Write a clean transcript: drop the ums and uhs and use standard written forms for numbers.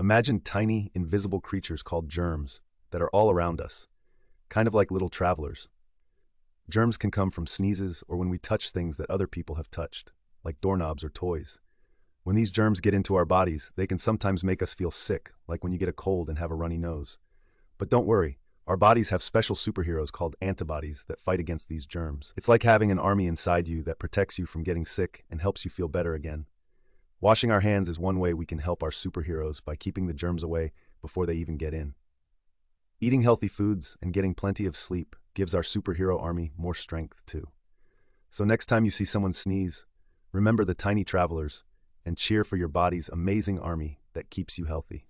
Imagine tiny, invisible creatures called germs that are all around us, kind of like little travelers. Germs can come from sneezes or when we touch things that other people have touched, like doorknobs or toys. When these germs get into our bodies, they can sometimes make us feel sick, like when you get a cold and have a runny nose. But don't worry, our bodies have special superheroes called antibodies that fight against these germs. It's like having an army inside you that protects you from getting sick and helps you feel better again. Washing our hands is one way we can help our superheroes by keeping the germs away before they even get in. Eating healthy foods and getting plenty of sleep gives our superhero army more strength too. So next time you see someone sneeze, remember the tiny travelers and cheer for your body's amazing army that keeps you healthy.